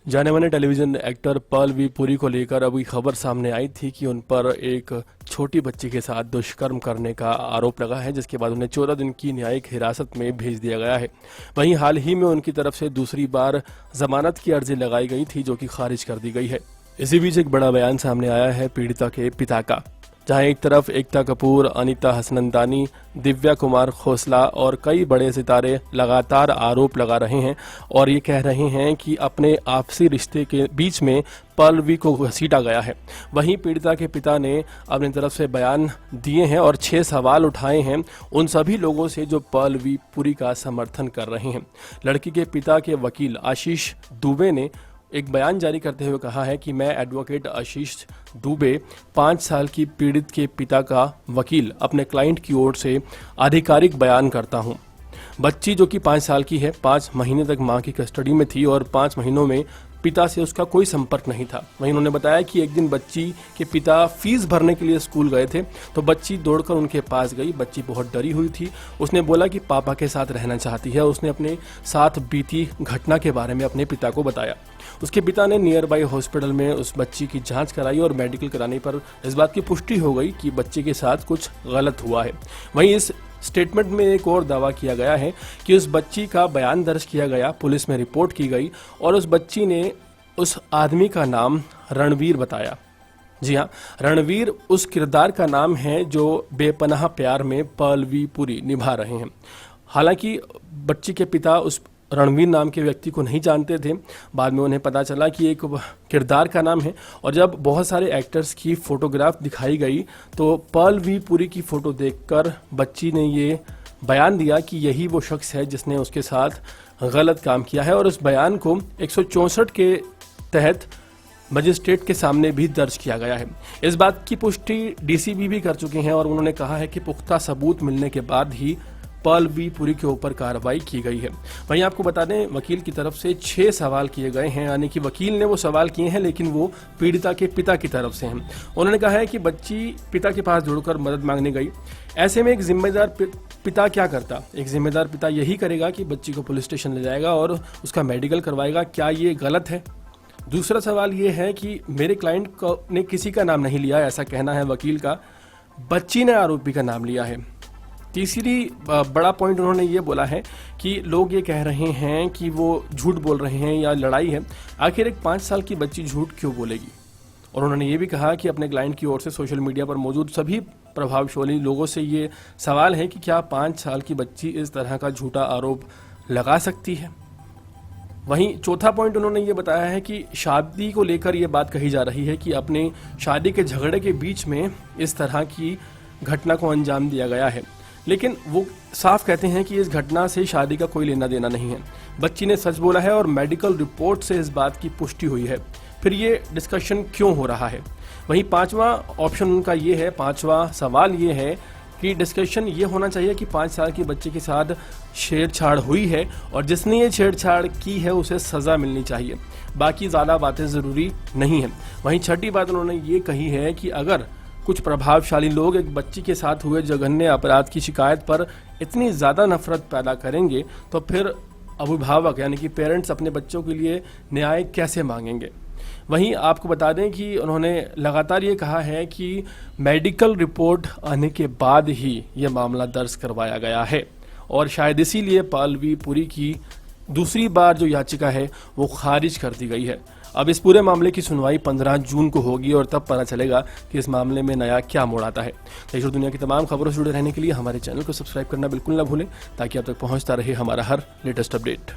जाने माने television actor Pallavi Puri को लेकर अभी खबर सामने आई थी कि उन पर एक छोटी बच्ची के साथ दुष्कर्म करने का आरोप लगा है, जिसके बाद उन्हें 14 दिन की न्यायिक हिरासत में भेज दिया गया है। वहीं हाल ही में उनकी तरफ से दूसरी बार जमानत की अर्जी लगाई गई थी, जो कि खारिज कर दी गई है। इसी बीच एक बड़ा बयान सामने आया है पीड़िता के पिता का, जहां एक तरफ एकता कपूर, अनीता हसनंदानी, दिव्या कुमार खोसला और कई बड़े सितारे लगातार आरोप लगा रहे हैं और ये कह रहे हैं कि अपने आपसी रिश्ते के बीच में पलवी को घसीटा गया है। वहीं पीड़िता के पिता ने अपनी तरफ से बयान दिए हैं और 6 सवाल उठाए हैं उन सभी लोगों से जो पलवी पुरी का समर्थन कर रहे हैं। लड़की के पिता के वकील आशीष दुबे ने एक बयान जारी करते हुए कहा है कि मैं एडवोकेट आशीष दुबे 5 साल की पीड़ित के पिता का वकील अपने क्लाइंट की ओर से आधिकारिक बयान करता हूं। बच्ची जो कि 5 साल की है, 5 महीने तक मां की कस्टडी में थी और 5 महीनों में पिता से उसका कोई संपर्क नहीं था। वहीं उन्होंने बताया कि एक दिन बच्ची के पिता फीस भरने के लिए स्कूल गए थे, तो बच्ची दौड़कर उनके पास गई। बच्ची बहुत डरी हुई थी। उसने बोला कि पापा के साथ रहना चाहती है। उसने अपने साथ बीती घटना के बारे में अपने पिता को बताया। उसके पिता ने नियर बाई हॉस्पिटल में उस बच्ची की जांच कराई और मेडिकल कराने पर इस बात की पुष्टि हो गई कि बच्चे के साथ कुछ गलत हुआ है। वहीं इस स्टेटमेंट में एक और दावा किया गया है कि उस बच्ची का बयान दर्ज किया गया, पुलिस में रिपोर्ट की गई और उस बच्ची ने उस आदमी का नाम रणवीर बताया। जी हाँ, रणवीर उस किरदार का नाम है जो बेपनाह प्यार में पलवी पुरी निभा रहे हैं। हालांकि बच्ची के पिता उस रणवीर नाम के व्यक्ति को नहीं जानते थे। बाद में उन्हें पता चला कि एक किरदार का नाम है और जब बहुत सारे एक्टर्स की फोटोग्राफ दिखाई गई तो पलवी पुरी की फोटो देखकर बच्ची ने ये बयान दिया कि यही वो शख्स है जिसने उसके साथ गलत काम किया है और उस बयान को 164 के तहत मजिस्ट्रेट के सामने भी दर्ज किया गया है। इस बात की पुष्टि डीसीपी भी कर चुके हैं और उन्होंने कहा है कि पुख्ता सबूत मिलने के बाद ही पलवी पुरी के ऊपर कार्रवाई की गई है। वहीं आपको बता दें, वकील की तरफ से 6 सवाल किए गए हैं, यानी कि वकील ने वो सवाल किए हैं लेकिन वो पीड़िता के पिता की तरफ से हैं। उन्होंने कहा है कि बच्ची पिता के पास दौड़कर मदद मांगने गई। ऐसे में एक जिम्मेदार पिता क्या करता? एक जिम्मेदार पिता यही करेगा कि बच्ची को पुलिस स्टेशन ले जाएगा और उसका मेडिकल करवाएगा। क्या ये गलत है? दूसरा सवाल ये है कि मेरे क्लाइंट ने किसी का नाम नहीं लिया, ऐसा कहना है वकील का। बच्ची ने आरोपी का नाम लिया है। तीसरी बड़ा पॉइंट उन्होंने ये बोला है कि लोग ये कह रहे हैं कि वो झूठ बोल रहे हैं या लड़ाई है। आखिर एक 5 साल की बच्ची झूठ क्यों बोलेगी? और उन्होंने ये भी कहा कि अपने क्लाइंट की ओर से सोशल मीडिया पर मौजूद सभी प्रभावशाली लोगों से ये सवाल है कि क्या 5 साल की बच्ची इस तरह का झूठा आरोप लगा सकती है? वहीं चौथा पॉइंट उन्होंने ये बताया है कि शादी को लेकर ये बात कही जा रही है कि अपने शादी के झगड़े के बीच में इस तरह की घटना को अंजाम दिया गया है, लेकिन वो साफ कहते हैं कि इस घटना से शादी का कोई लेना देना नहीं है। बच्ची ने सच बोला है और मेडिकल रिपोर्ट से इस बात की पुष्टि हुई है। फिर ये डिस्कशन क्यों हो रहा है? वहीं 5वां ऑप्शन उनका ये है, 5वां सवाल ये है कि डिस्कशन ये होना चाहिए कि 5 साल की बच्चे के साथ छेड़छाड़ हुई है और जिसने ये छेड़छाड़ की है उसे सज़ा मिलनी चाहिए। बाकी ज़्यादा बातें ज़रूरी नहीं है। वहीं छठी बात उन्होंने ये कही है कि अगर कुछ प्रभावशाली लोग एक बच्ची के साथ हुए जघन्य अपराध की शिकायत पर इतनी ज़्यादा नफरत पैदा करेंगे तो फिर अभिभावक यानी कि पेरेंट्स अपने बच्चों के लिए न्याय कैसे मांगेंगे? वहीं आपको बता दें कि उन्होंने लगातार ये कहा है कि मेडिकल रिपोर्ट आने के बाद ही ये मामला दर्ज करवाया गया है और शायद इसीलिए पलवी पुरी की दूसरी बार जो याचिका है वो खारिज कर दी गई है। अब इस पूरे मामले की सुनवाई 15 जून को होगी और तब पता चलेगा कि इस मामले में नया क्या मोड़ आता है। देश और दुनिया की तमाम खबरों से जुड़े रहने के लिए हमारे चैनल को सब्सक्राइब करना बिल्कुल ना भूलें, ताकि आप तक पहुंचता रहे हमारा हर लेटेस्ट अपडेट।